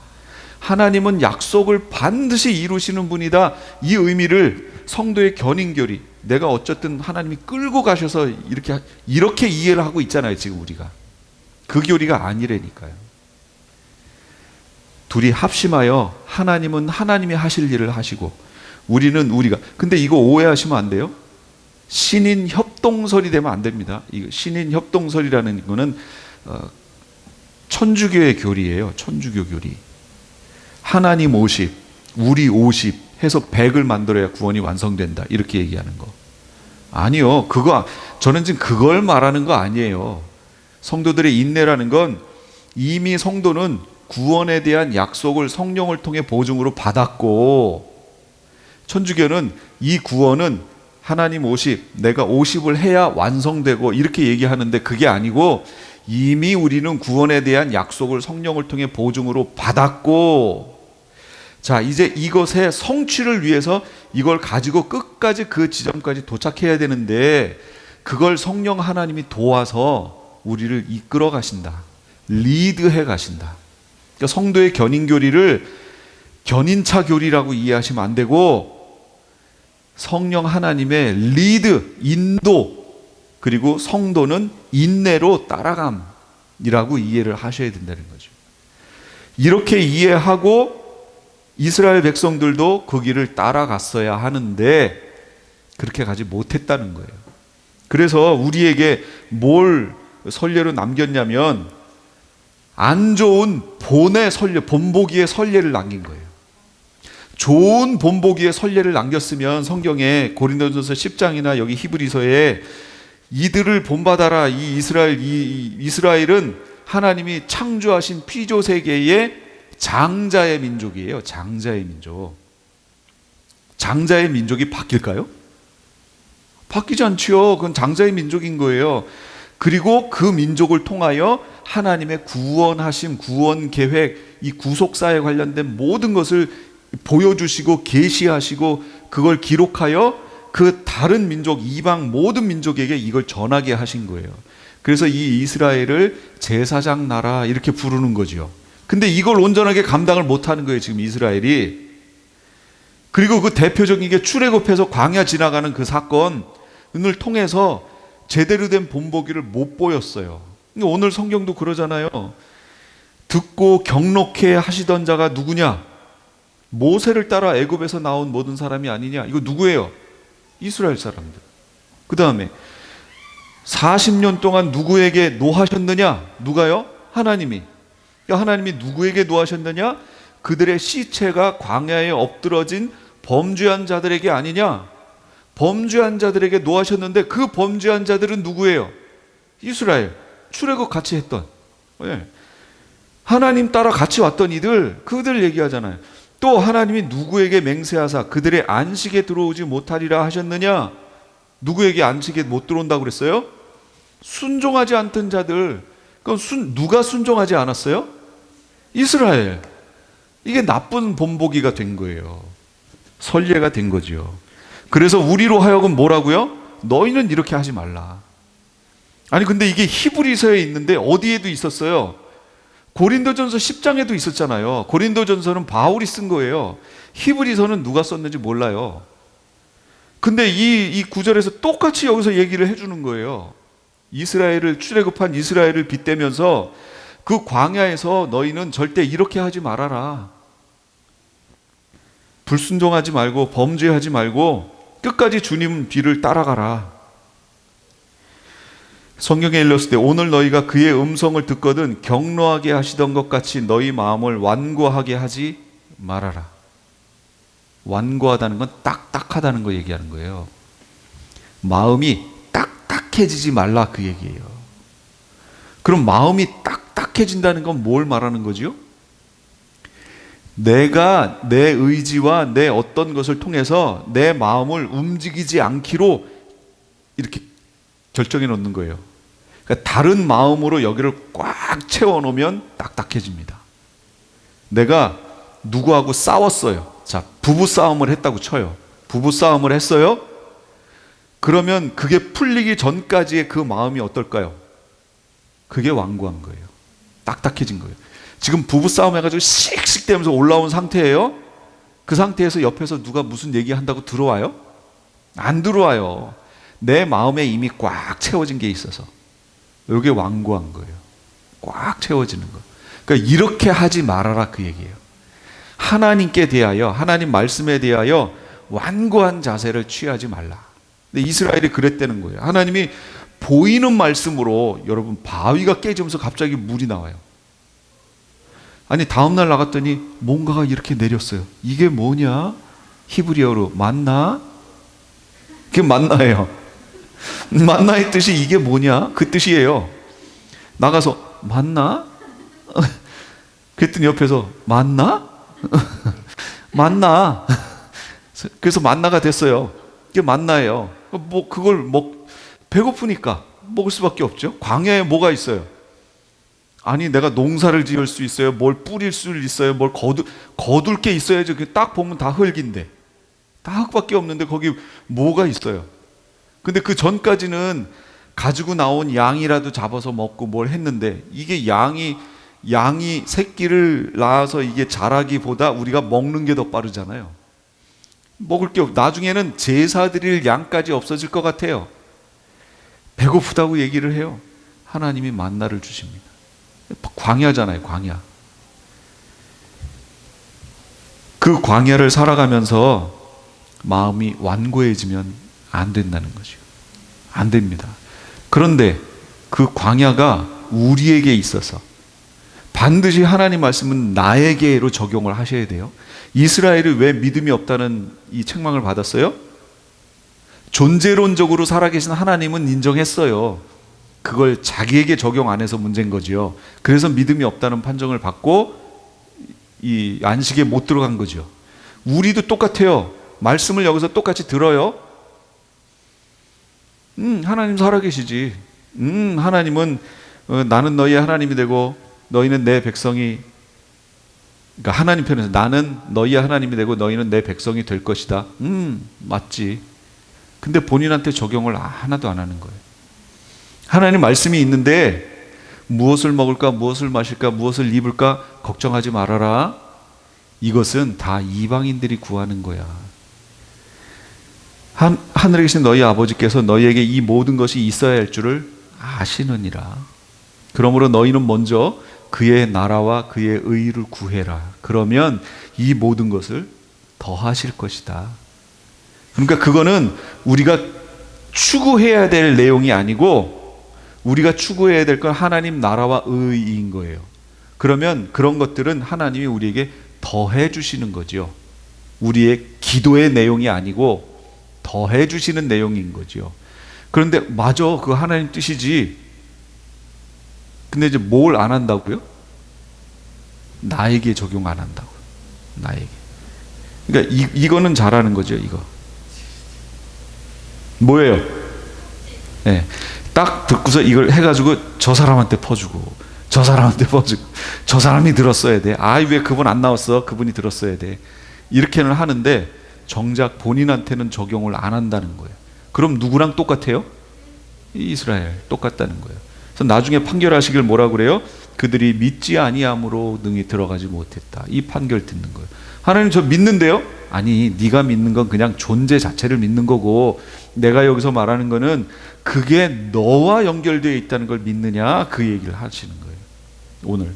하나님은 약속을 반드시 이루시는 분이다. 이 의미를 성도의 견인교리, 내가 어쨌든 하나님이 끌고 가셔서 이렇게 이해를 하고 있잖아요. 지금 우리가 그 교리가 아니라니까요. 둘이 합심하여 하나님은 하나님이 하실 일을 하시고 우리는 우리가. 근데 이거 오해하시면 안 돼요. 신인 협동설이 되면 안 됩니다. 이 신인 협동설이라는 거는 천주교의 교리예요. 천주교 교리. 하나님 50, 우리 50 해서 100을 만들어야 구원이 완성된다, 이렇게 얘기하는 거 아니요. 저는 지금 그걸 말하는 거 아니에요. 성도들의 인내라는 건 이미 성도는 구원에 대한 약속을 성령을 통해 보증으로 받았고, 천주교는 이 구원은 하나님 50, 내가 50을 해야 완성되고 이렇게 얘기하는데, 그게 아니고 이미 우리는 구원에 대한 약속을 성령을 통해 보증으로 받았고, 자, 이제 이것의 성취를 위해서 이걸 가지고 끝까지 그 지점까지 도착해야 되는데, 그걸 성령 하나님이 도와서 우리를 이끌어 가신다. 리드해 가신다. 그러니까 성도의 견인교리를 견인차 교리라고 이해하시면 안 되고, 성령 하나님의 리드, 인도, 그리고 성도는 인내로 따라감이라고 이해를 하셔야 된다는 거죠. 이렇게 이해하고 이스라엘 백성들도 그 길을 따라갔어야 하는데 그렇게 가지 못했다는 거예요. 그래서 우리에게 뭘 선례로 남겼냐면, 안 좋은 본의 선례, 본보기의 선례를 남긴 거예요. 좋은 본보기의 선례를 남겼으면 성경에 고린도전서 10장이나 여기 히브리서에 이들을 본받아라, 이 이스라엘은 하나님이 창조하신 피조 세계의 장자의 민족이에요. 장자의 민족. 장자의 민족이 바뀔까요? 바뀌지 않지요. 그건 장자의 민족인 거예요. 그리고 그 민족을 통하여 하나님의 구원하심, 구원 계획, 이 구속사에 관련된 모든 것을 보여주시고 계시하시고 그걸 기록하여 그 다른 민족, 이방 모든 민족에게 이걸 전하게 하신 거예요. 그래서 이 이스라엘을 제사장 나라 이렇게 부르는 거죠. 근데 이걸 온전하게 감당을 못하는 거예요, 지금 이스라엘이. 그리고 그 대표적인 게 출애굽해서 광야 지나가는 그 사건을 통해서 제대로 된 본보기를 못 보였어요. 오늘 성경도 그러잖아요. 듣고 경록해 하시던 자가 누구냐? 모세를 따라 애굽에서 나온 모든 사람이 아니냐? 이거 누구예요? 이스라엘 사람들. 그 다음에 40년 동안 누구에게 노하셨느냐? 누가요? 하나님이. 하나님이 누구에게 노하셨느냐? 그들의 시체가 광야에 엎드러진 범죄한 자들에게 아니냐? 범죄한 자들에게 노하셨는데 그 범죄한 자들은 누구예요? 이스라엘. 출애굽 같이 했던, 하나님 따라 같이 왔던 이들, 그들 얘기하잖아요. 또 하나님이 누구에게 맹세하사 그들의 안식에 들어오지 못하리라 하셨느냐? 누구에게 안식에 못 들어온다고 그랬어요? 순종하지 않던 자들. 그럼 누가 순종하지 않았어요? 이스라엘. 이게 나쁜 본보기가 된 거예요. 선례가 된 거죠. 그래서 우리로 하여금 뭐라고요? 너희는 이렇게 하지 말라. 아니 근데 이게 히브리서에 있는데 어디에도 있었어요? 고린도전서 10장에도 있었잖아요. 고린도전서는 바울이 쓴 거예요. 히브리서는 누가 썼는지 몰라요. 근데 이 구절에서 똑같이 여기서 얘기를 해주는 거예요. 이스라엘을, 출애굽한 이스라엘을 빗대면서 그 광야에서 너희는 절대 이렇게 하지 말아라. 불순종하지 말고 범죄하지 말고 끝까지 주님 뒤를 따라가라. 성경에 일렀을 때 오늘 너희가 그의 음성을 듣거든 경노하게 하시던 것 같이 너희 마음을 완고하게 하지 말아라. 완고하다는 건 딱딱하다는 거 얘기하는 거예요. 마음이 딱딱해지지 말라 그 얘기예요. 그럼 마음이 딱딱해진다는 건 뭘 말하는 거죠? 내가 내 의지와 내 어떤 것을 통해서 내 마음을 움직이지 않기로 이렇게 결정해 놓는 거예요. 그러니까 다른 마음으로 여기를 꽉 채워놓으면 딱딱해집니다. 내가 누구하고 싸웠어요. 자, 부부싸움을 했다고 쳐요. 부부싸움을 했어요. 그러면 그게 풀리기 전까지의 그 마음이 어떨까요? 그게 완고한 거예요. 딱딱해진 거예요. 지금 부부싸움 해가지고 씩씩대면서 올라온 상태예요. 그 상태에서 옆에서 누가 무슨 얘기한다고 들어와요? 안 들어와요. 내 마음에 이미 꽉 채워진 게 있어서. 이게 완고한 거예요. 꽉 채워지는 거. 그러니까 이렇게 하지 말아라 그 얘기예요. 하나님께 대하여, 하나님 말씀에 대하여 완고한 자세를 취하지 말라. 근데 이스라엘이 그랬다는 거예요. 하나님이 보이는 말씀으로 여러분 바위가 깨지면서 갑자기 물이 나와요. 아니 다음날 나갔더니 뭔가가 이렇게 내렸어요. 이게 뭐냐? 히브리어로 만나? 그게 만나예요. 만나의 뜻이 이게 뭐냐? 그 뜻이에요. 나가서 만나? 그랬더니 옆에서 만나? 만나. 그래서 만나가 됐어요. 이게 만나예요. 뭐 그걸 배고프니까 먹을 수밖에 없죠. 광야에 뭐가 있어요? 아니 내가 농사를 지을 수 있어요? 뭘 뿌릴 수 있어요? 뭘 거둘 게 있어야죠. 딱 보면 다 흙인데, 다 흙밖에 없는데 거기 뭐가 있어요? 근데 그 전까지는 가지고 나온 양이라도 잡아서 먹고 뭘 했는데, 이게 양이 새끼를 낳아서 이게 자라기보다 우리가 먹는 게 더 빠르잖아요. 먹을 게 나중에는 제사 드릴 양까지 없어질 것 같아요. 배고프다고 얘기를 해요. 하나님이 만나를 주십니다. 광야잖아요, 광야. 그 광야를 살아가면서 마음이 완고해지면 안 된다는 거죠. 안 됩니다. 그런데 그 광야가 우리에게 있어서 반드시 하나님 말씀은 나에게로 적용을 하셔야 돼요. 이스라엘이 왜 믿음이 없다는 이 책망을 받았어요? 존재론적으로 살아계신 하나님은 인정했어요. 그걸 자기에게 적용 안 해서 문제인 거죠. 그래서 믿음이 없다는 판정을 받고 이 안식에 못 들어간 거죠. 우리도 똑같아요. 말씀을 여기서 똑같이 들어요. 하나님 살아계시지. 하나님은 나는 너희의 하나님이 되고 너희는 내 백성이, 그러니까 하나님 편에서 나는 너희의 하나님이 되고 너희는 내 백성이 될 것이다. 맞지. 근데 본인한테 적용을 하나도 안 하는 거예요. 하나님 말씀이 있는데 무엇을 먹을까, 무엇을 마실까, 무엇을 입을까 걱정하지 말아라. 이것은 다 이방인들이 구하는 거야. 하늘에 계신 너희 아버지께서 너희에게 이 모든 것이 있어야 할 줄을 아시느니라. 그러므로 너희는 먼저 그의 나라와 그의 의를 구해라. 그러면 이 모든 것을 더하실 것이다. 그러니까 그거는 우리가 추구해야 될 내용이 아니고 우리가 추구해야 될 건 하나님 나라와 의인 거예요. 그러면 그런 것들은 하나님이 우리에게 더해 주시는 거죠. 우리의 기도의 내용이 아니고 더해 주시는 내용인 거죠. 그런데 맞아, 그거 하나님 뜻이지. 근데 이제 뭘 안 한다고요? 나에게 적용 안 한다고. 나에게. 그러니까 이거는 잘하는 거죠. 이거 뭐예요? 네. 딱 듣고서 이걸 해가지고 저 사람한테 퍼주고 저 사람한테 퍼주고 저 사람이 들었어야 돼. 아, 왜 그분 안 나왔어? 그분이 들었어야 돼. 이렇게는 하는데 정작 본인한테는 적용을 안 한다는 거예요. 그럼 누구랑 똑같아요? 이스라엘 똑같다는 거예요. 그래서 나중에 판결하시길 뭐라고 그래요? 그들이 믿지 아니함으로 능히 들어가지 못했다. 이 판결 듣는 거예요. 하나님 저 믿는데요? 아니, 네가 믿는 건 그냥 존재 자체를 믿는 거고, 내가 여기서 말하는 거는 그게 너와 연결되어 있다는 걸 믿느냐, 그 얘기를 하시는 거예요, 오늘.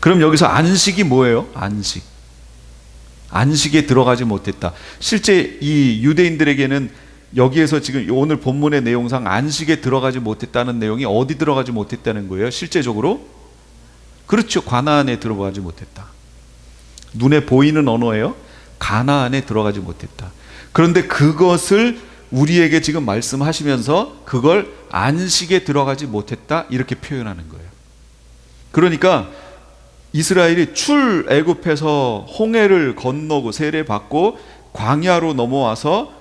그럼 여기서 안식이 뭐예요? 안식에 들어가지 못했다. 실제 이 유대인들에게는 여기에서 지금 오늘 본문의 내용상 안식에 들어가지 못했다는 내용이 어디 들어가지 못했다는 거예요? 실제적으로? 그렇죠. 가나안에 들어가지 못했다. 눈에 보이는 언어예요. 가나안에 들어가지 못했다. 그런데 그것을 우리에게 지금 말씀하시면서 그걸 안식에 들어가지 못했다, 이렇게 표현하는 거예요. 그러니까 이스라엘이 출애굽해서 홍해를 건너고 세례받고 광야로 넘어와서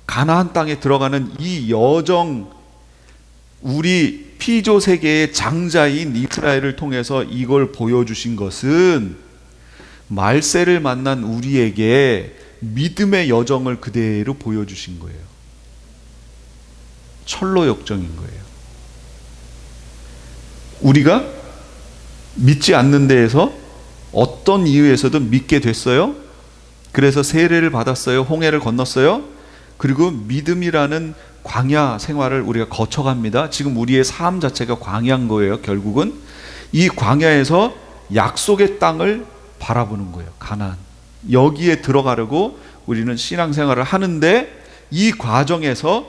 가나안 땅에 들어가는 이 여정, 우리 피조 세계의 장자인 이스라엘을 통해서 이걸 보여주신 것은 말세를 만난 우리에게 믿음의 여정을 그대로 보여주신 거예요. 철로 역정인 거예요. 우리가 믿지 않는 데에서 어떤 이유에서든 믿게 됐어요. 그래서 세례를 받았어요. 홍해를 건넜어요. 그리고 믿음이라는 광야 생활을 우리가 거쳐갑니다. 지금 우리의 삶 자체가 광야인 거예요. 결국은 이 광야에서 약속의 땅을 바라보는 거예요. 가나안. 여기에 들어가려고 우리는 신앙생활을 하는데, 이 과정에서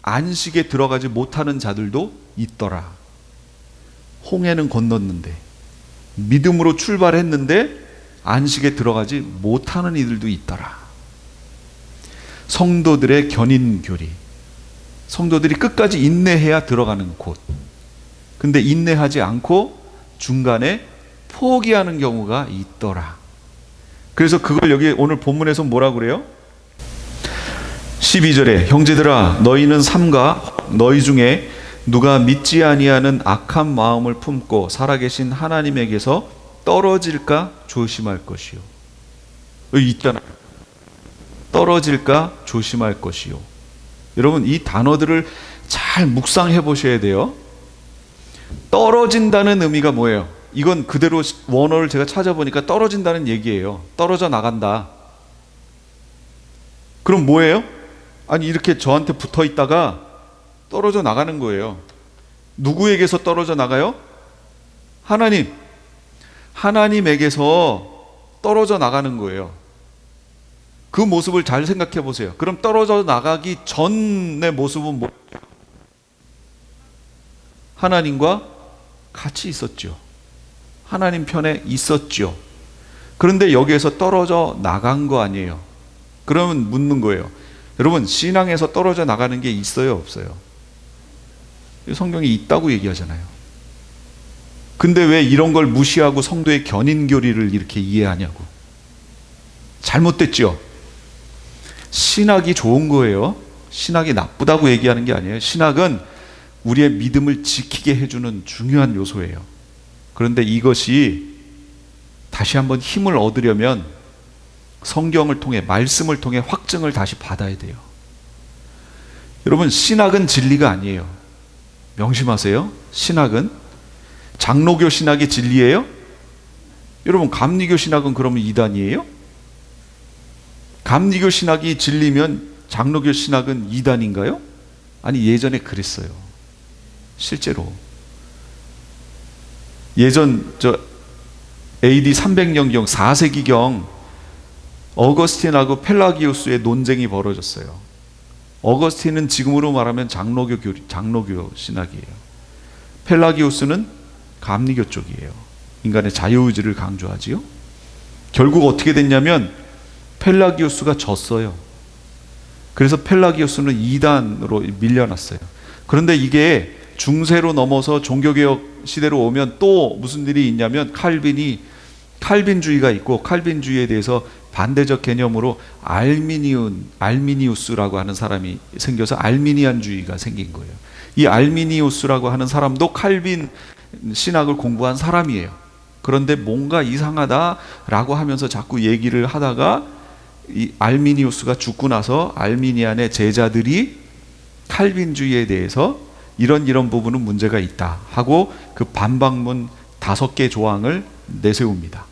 안식에 들어가지 못하는 자들도 있더라. 홍해는 건넜는데, 믿음으로 출발했는데 안식에 들어가지 못하는 이들도 있더라. 성도들의 견인교리, 성도들이 끝까지 인내해야 들어가는 곳. 근데 인내하지 않고 중간에 포기하는 경우가 있더라. 그래서 그걸 여기 오늘 본문에서 뭐라고 그래요? 12절에 형제들아, 너희는 삼가 너희 중에 누가 믿지 아니하는 악한 마음을 품고 살아계신 하나님에게서 떨어질까 조심할 것이요. 여기 있잖아요. 떨어질까 조심할 것이요. 여러분, 이 단어들을 잘 묵상해 보셔야 돼요. 떨어진다는 의미가 뭐예요? 이건 그대로 원어를 제가 찾아보니까 떨어진다는 얘기예요. 떨어져 나간다. 그럼 뭐예요? 아니, 이렇게 저한테 붙어 있다가 떨어져 나가는 거예요. 누구에게서 떨어져 나가요? 하나님. 하나님에게서 떨어져 나가는 거예요. 그 모습을 잘 생각해 보세요. 그럼 떨어져 나가기 전의 모습은 뭐? 하나님과 같이 있었죠. 하나님 편에 있었죠. 그런데 여기에서 떨어져 나간 거 아니에요. 그러면 묻는 거예요. 여러분, 신앙에서 떨어져 나가는 게 있어요, 없어요? 성경이 있다고 얘기하잖아요. 근데 왜 이런 걸 무시하고 성도의 견인교리를 이렇게 이해하냐고. 잘못됐죠? 신학이 좋은 거예요. 신학이 나쁘다고 얘기하는 게 아니에요. 신학은 우리의 믿음을 지키게 해주는 중요한 요소예요. 그런데 이것이 다시 한번 힘을 얻으려면 성경을 통해, 말씀을 통해 확증을 다시 받아야 돼요. 여러분, 신학은 진리가 아니에요. 명심하세요. 신학은, 장로교 신학이 진리예요? 여러분, 감리교 신학은 그러면 이단이에요? 감리교 신학이 진리면 장로교 신학은 이단인가요? 아니, 예전에 그랬어요. 실제로. 예전 AD 300년경 4세기경 어거스틴하고 펠라기우스의 논쟁이 벌어졌어요. 어거스틴은 지금으로 말하면 장로교 신학이에요. 펠라기우스는 감리교 쪽이에요. 인간의 자유의지를 강조하지요. 결국 어떻게 됐냐면 펠라기우스가 졌어요. 그래서 펠라기우스는 이단으로 밀려났어요. 그런데 이게 중세로 넘어서 종교개혁 시대로 오면 또 무슨 일이 있냐면 칼빈주의가 있고, 칼빈주의에 대해서 반대적 개념으로 알미니우스라고 하는 사람이 생겨서 알미니안주의가 생긴 거예요. 이 알미니우스라고 하는 사람도 칼빈 신학을 공부한 사람이에요. 그런데 뭔가 이상하다라고 하면서 자꾸 얘기를 하다가 이 알미니우스가 죽고 나서 알미니안의 제자들이 칼빈주의에 대해서 이런 부분은 문제가 있다 하고 그 반박문 5개 조항을 내세웁니다.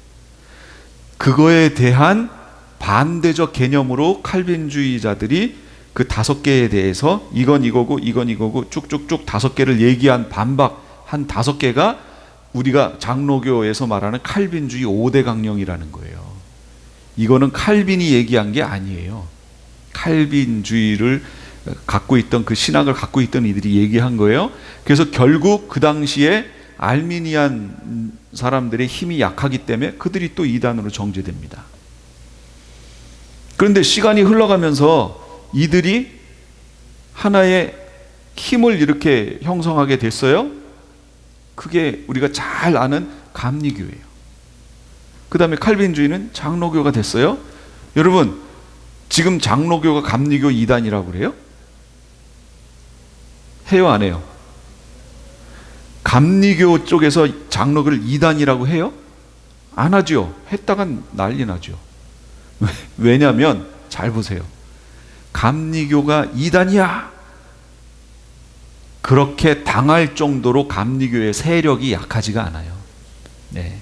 그거에 대한 반대적 개념으로 칼빈주의자들이 그 5개에 대해서 이건 이거고 이건 이거고 쭉쭉쭉 5개를 얘기한 반박 한 5개가 우리가 장로교에서 말하는 칼빈주의 5대 강령이라는 거예요. 이거는 칼빈이 얘기한 게 아니에요. 칼빈주의를 갖고 있던 그 신학을 갖고 있던 이들이 얘기한 거예요. 그래서 결국 그 당시에 알미니안 사람들의 힘이 약하기 때문에 그들이 또 이단으로 정죄됩니다. 그런데 시간이 흘러가면서 이들이 하나의 힘을 이렇게 형성하게 됐어요. 그게 우리가 잘 아는 감리교예요. 그 다음에 칼빈주의는 장로교가 됐어요. 여러분, 지금 장로교가 감리교 이단이라고 그래요? 해요, 안 해요? 감리교 쪽에서 장로교를 이단이라고 해요? 안 하죠. 했다간 난리 나죠. 왜냐하면 잘 보세요. 감리교가 이단이야, 그렇게 당할 정도로 감리교의 세력이 약하지가 않아요. 네.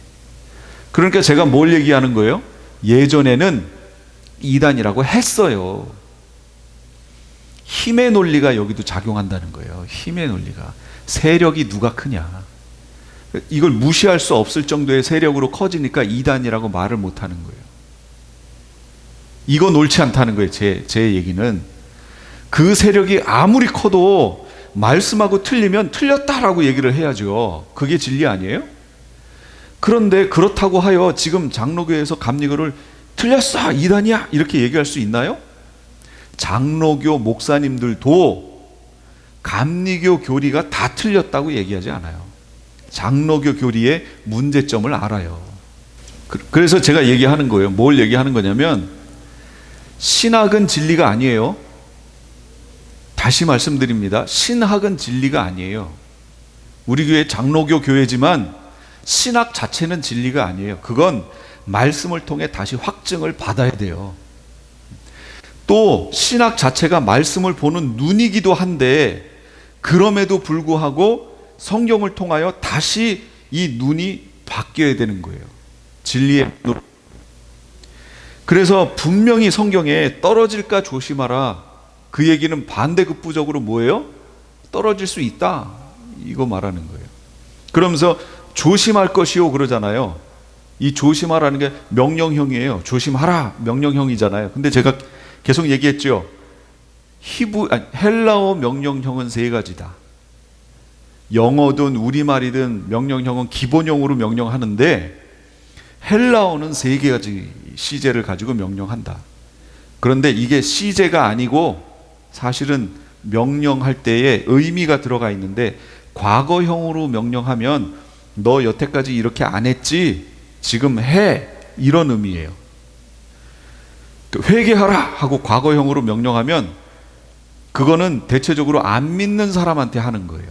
그러니까 제가 뭘 얘기하는 거예요? 예전에는 이단이라고 했어요. 힘의 논리가 여기도 작용한다는 거예요. 힘의 논리가. 세력이 누가 크냐. 이걸 무시할 수 없을 정도의 세력으로 커지니까 이단이라고 말을 못하는 거예요. 이건 옳지 않다는 거예요. 제 얘기는. 그 세력이 아무리 커도 말씀하고 틀리면 틀렸다라고 얘기를 해야죠. 그게 진리 아니에요? 그런데 그렇다고 하여 지금 장로교에서 감리교를 틀렸어, 이단이야, 이렇게 얘기할 수 있나요? 장로교 목사님들도 감리교 교리가 다 틀렸다고 얘기하지 않아요. 장로교 교리의 문제점을 알아요. 그래서 제가 얘기하는 거예요. 뭘 얘기하는 거냐면, 신학은 진리가 아니에요. 다시 말씀드립니다. 신학은 진리가 아니에요. 우리 교회 장로교 교회지만 신학 자체는 진리가 아니에요. 그건 말씀을 통해 다시 확증을 받아야 돼요. 또 신학 자체가 말씀을 보는 눈이기도 한데, 그럼에도 불구하고 성경을 통하여 다시 이 눈이 바뀌어야 되는 거예요. 진리의 눈으로. 그래서 분명히 성경에 떨어질까 조심하라, 그 얘기는 반대급부적으로 뭐예요? 떨어질 수 있다, 이거 말하는 거예요. 그러면서 조심할 것이요 그러잖아요. 이 조심하라는 게 명령형이에요. 조심하라, 명령형이잖아요. 근데 제가 계속 얘기했죠. 헬라어 명령형은 3가지다. 영어든 우리말이든 명령형은 기본형으로 명령하는데, 헬라어는 3가지 시제를 가지고 명령한다. 그런데 이게 시제가 아니고 사실은 명령할 때에 의미가 들어가 있는데, 과거형으로 명령하면 너 여태까지 이렇게 안 했지, 지금 해, 이런 의미예요. 회개하라 하고 과거형으로 명령하면 그거는 대체적으로 안 믿는 사람한테 하는 거예요.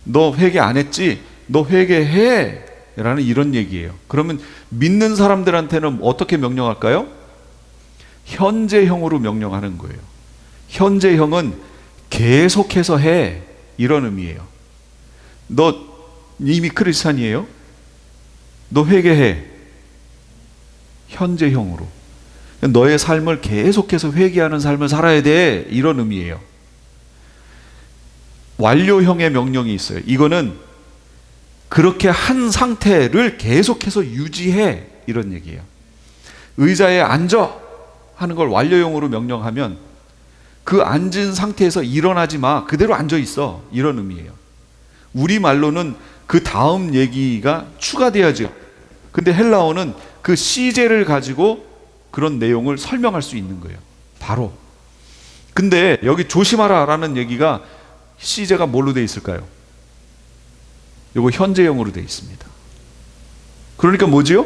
너 회개 안 했지? 너 회개해! 라는 이런 얘기예요. 그러면 믿는 사람들한테는 어떻게 명령할까요? 현재형으로 명령하는 거예요. 현재형은 계속해서 해, 이런 의미예요. 너 이미 크리스찬이에요? 너 회개해. 현재형으로. 너의 삶을 계속해서 회개하는 삶을 살아야 돼, 이런 의미예요. 완료형의 명령이 있어요. 이거는 그렇게 한 상태를 계속해서 유지해, 이런 얘기예요. 의자에 앉아 하는 걸 완료형으로 명령하면 그 앉은 상태에서 일어나지 마, 그대로 앉아 있어, 이런 의미예요. 우리말로는 그 다음 얘기가 추가돼야죠. 근데 헬라어는 그 시제를 가지고 그런 내용을 설명할 수 있는 거예요. 바로. 근데 여기 조심하라 라는 얘기가 시제가 뭘로 되어 있을까요? 이거 현재형으로 되어 있습니다. 그러니까 뭐지요?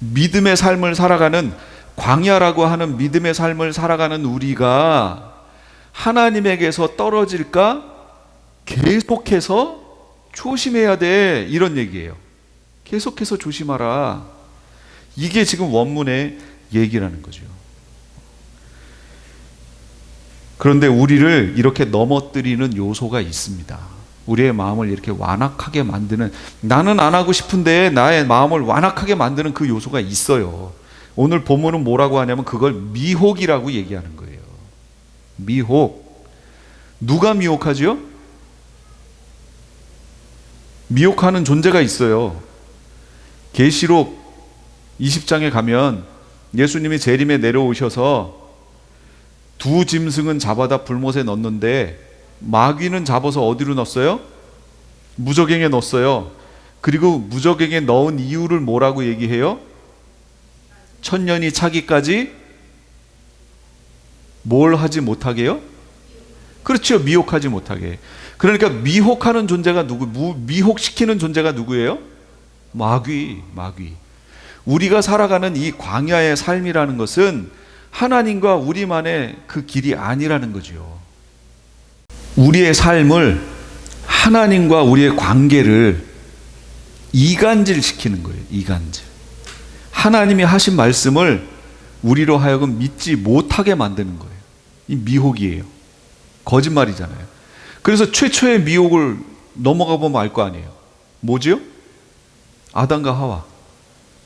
믿음의 삶을 살아가는, 광야라고 하는 믿음의 삶을 살아가는 우리가 하나님에게서 떨어질까 계속해서 조심해야 돼, 이런 얘기예요. 계속해서 조심하라. 이게 지금 원문의 얘기라는 거죠. 그런데 우리를 이렇게 넘어뜨리는 요소가 있습니다. 우리의 마음을 이렇게 완악하게 만드는, 나는 안 하고 싶은데 나의 마음을 완악하게 만드는 그 요소가 있어요. 오늘 본문은 뭐라고 하냐면 그걸 미혹이라고 얘기하는 거예요. 미혹. 누가 미혹하지요? 미혹하는 존재가 있어요. 계시록 20장에 가면 예수님이 재림에 내려오셔서 두 짐승은 잡아다 불못에 넣었는데 마귀는 잡아서 어디로 넣었어요? 무저갱에 넣었어요. 그리고 무저갱에 넣은 이유를 뭐라고 얘기해요? 천년이 차기까지 뭘 하지 못하게요? 그렇죠. 미혹하지 못하게. 그러니까 미혹하는 존재가 미혹시키는 존재가 누구예요? 마귀. 우리가 살아가는 이 광야의 삶이라는 것은 하나님과 우리만의 그 길이 아니라는 거죠. 우리의 삶을, 하나님과 우리의 관계를 이간질시키는 거예요. 이간질. 하나님이 하신 말씀을 우리로 하여금 믿지 못하게 만드는 거예요. 이 미혹이에요. 거짓말이잖아요. 그래서 최초의 미혹을 넘어가 보면 알 거 아니에요. 뭐지요? 아담과 하와.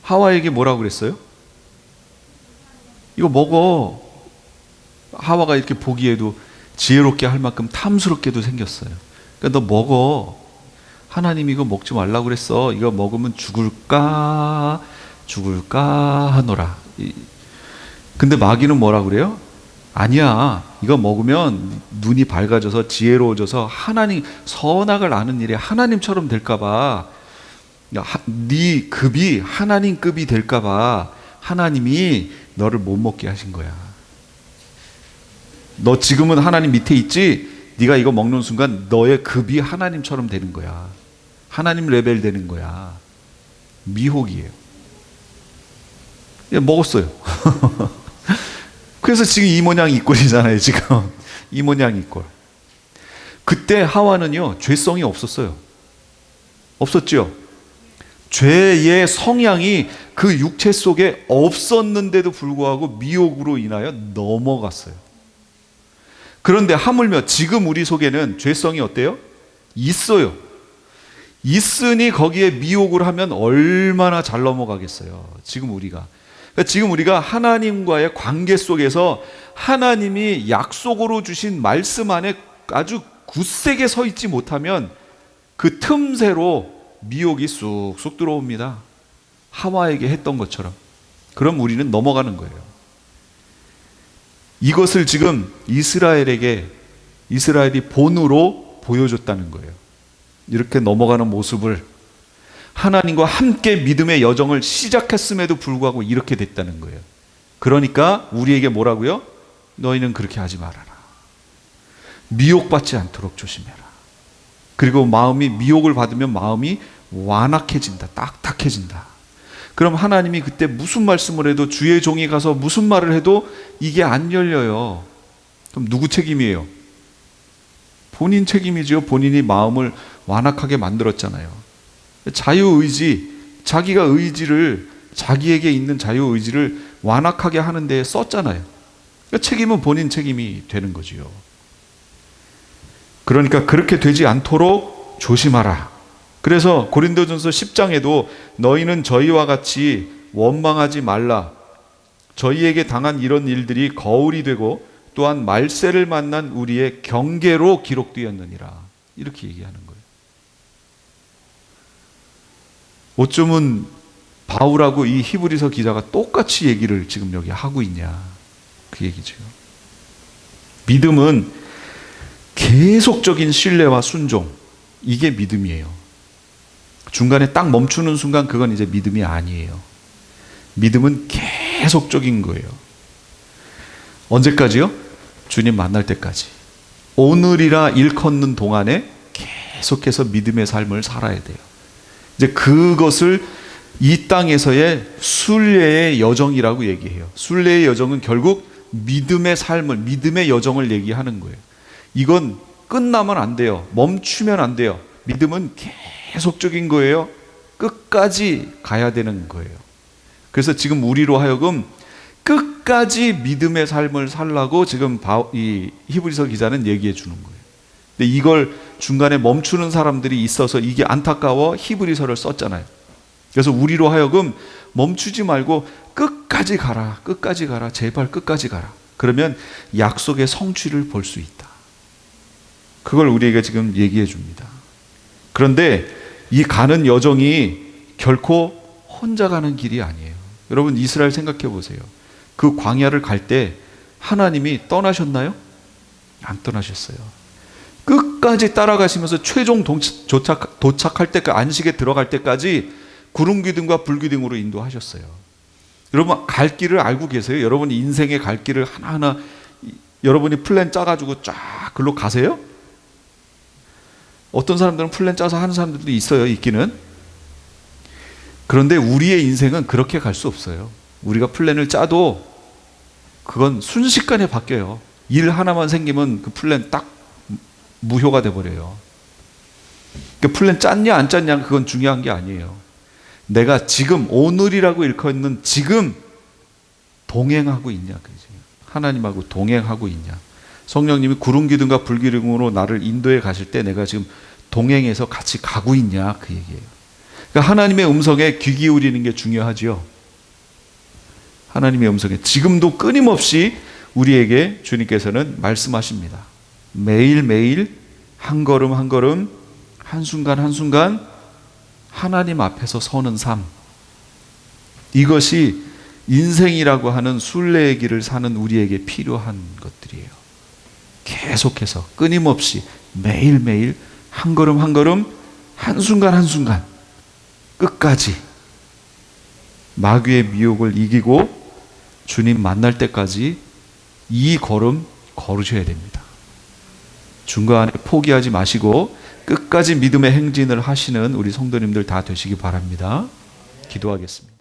하와에게 뭐라고 그랬어요? 이거 먹어. 하와가 이렇게 보기에도 지혜롭게 할 만큼 탐스럽게도 생겼어요. 그러니까 너 먹어. 하나님이 이거 먹지 말라고 그랬어. 이거 먹으면 죽을까 하노라. 근데 마귀는 뭐라고 그래요? 아니야. 이거 먹으면 눈이 밝아져서 지혜로워져서 하나님, 선악을 아는 일에 하나님처럼 될까 봐, 네 급이 하나님 급이 될까 봐 하나님이 너를 못 먹게 하신 거야. 너 지금은 하나님 밑에 있지? 네가 이거 먹는 순간 너의 급이 하나님처럼 되는 거야. 하나님 레벨 되는 거야. 미혹이에요. 먹었어요. 그래서 지금 이 모양 이 꼴이잖아요. 지금 이 모양 이 꼴. 그때 하와는요, 죄성이 없었어요. 없었죠. 죄의 성향이 그 육체 속에 없었는데도 불구하고 미혹으로 인하여 넘어갔어요. 그런데 하물며 지금 우리 속에는 죄성이 어때요? 있어요. 있으니 거기에 미혹을 하면 얼마나 잘 넘어가겠어요. 지금 우리가 하나님과의 관계 속에서 하나님이 약속으로 주신 말씀 안에 아주 굳세게 서 있지 못하면 그 틈새로 미혹이 쑥쑥 들어옵니다. 하와에게 했던 것처럼. 그럼 우리는 넘어가는 거예요. 이것을 지금 이스라엘이 본으로 보여줬다는 거예요. 이렇게 넘어가는 모습을, 하나님과 함께 믿음의 여정을 시작했음에도 불구하고 이렇게 됐다는 거예요. 그러니까 우리에게 뭐라고요? 너희는 그렇게 하지 말아라. 미혹받지 않도록 조심해라. 그리고 미혹을 받으면 마음이 완악해진다. 딱딱해진다. 그럼 하나님이 그때 무슨 말씀을 해도, 주의 종이 가서 무슨 말을 해도 이게 안 열려요. 그럼 누구 책임이에요? 본인 책임이죠. 본인이 마음을 완악하게 만들었잖아요. 자유의지, 자기에게 있는 자유의지를 완악하게 하는 데 썼잖아요. 그러니까 책임은 본인 책임이 되는 거지요. 그러니까 그렇게 되지 않도록 조심하라. 그래서 고린도전서 10장에도 너희는 저희와 같이 원망하지 말라. 저희에게 당한 이런 일들이 거울이 되고 또한 말세를 만난 우리의 경계로 기록되었느니라. 이렇게 얘기하는 거예요. 어쩌면 바울하고 이 히브리서 기자가 똑같이 얘기를 지금 여기 하고 있냐, 그 얘기죠. 믿음은 계속적인 신뢰와 순종, 이게 믿음이에요. 중간에 딱 멈추는 순간 그건 이제 믿음이 아니에요. 믿음은 계속적인 거예요. 언제까지요? 주님 만날 때까지. 오늘이라 일컫는 동안에 계속해서 믿음의 삶을 살아야 돼요. 이제 그것을 이 땅에서의 순례의 여정이라고 얘기해요. 순례의 여정은 결국 믿음의 삶을, 믿음의 여정을 얘기하는 거예요. 이건 끝나면 안 돼요. 멈추면 안 돼요. 믿음은 계속적인 거예요. 끝까지 가야 되는 거예요. 그래서 지금 우리로 하여금 끝까지 믿음의 삶을 살라고 지금 이 히브리서 기자는 얘기해 주는 거예요. 근데 이걸 중간에 멈추는 사람들이 있어서 이게 안타까워 히브리서를 썼잖아요. 그래서 우리로 하여금 멈추지 말고 끝까지 가라, 끝까지 가라, 제발 끝까지 가라. 그러면 약속의 성취를 볼 수 있다. 그걸 우리에게 지금 얘기해 줍니다. 그런데 이 가는 여정이 결코 혼자 가는 길이 아니에요. 여러분, 이스라엘 생각해 보세요. 그 광야를 갈 때 하나님이 떠나셨나요? 안 떠나셨어요. 끝까지 따라가시면서 최종 도착할 때, 그 안식에 들어갈 때까지 구름 기둥과 불 기둥으로 인도하셨어요. 여러분, 갈 길을 알고 계세요? 여러분 인생의 갈 길을 하나하나 여러분이 플랜 짜가지고 쫙 글로 가세요? 어떤 사람들은 플랜 짜서 하는 사람들도 있어요, 있기는. 그런데 우리의 인생은 그렇게 갈 수 없어요. 우리가 플랜을 짜도 그건 순식간에 바뀌어요. 일 하나만 생기면 그 플랜 딱 무효가 돼버려요. 그 플랜 짰냐 안 짰냐 그건 중요한 게 아니에요. 내가 지금 오늘이라고 일컫는 지금 동행하고 있냐, 그지? 하나님하고 동행하고 있냐. 성령님이 구름 기둥과 불 기둥으로 나를 인도해 가실 때 내가 지금 동행해서 같이 가고 있냐, 그 얘기예요. 그러니까 하나님의 음성에 귀 기울이는 게 중요하죠. 하나님의 음성에 지금도 끊임없이 우리에게 주님께서는 말씀하십니다. 매일매일 한 걸음 한 걸음, 한순간 한순간 하나님 앞에서 서는 삶. 이것이 인생이라고 하는 순례의 길을 사는 우리에게 필요한 것들이에요. 계속해서 끊임없이 매일매일 한 걸음 한 걸음, 한순간 한순간 끝까지 마귀의 미혹을 이기고 주님 만날 때까지 이 걸음 걸으셔야 됩니다. 중간에 포기하지 마시고 끝까지 믿음의 행진을 하시는 우리 성도님들 다 되시기 바랍니다. 기도하겠습니다.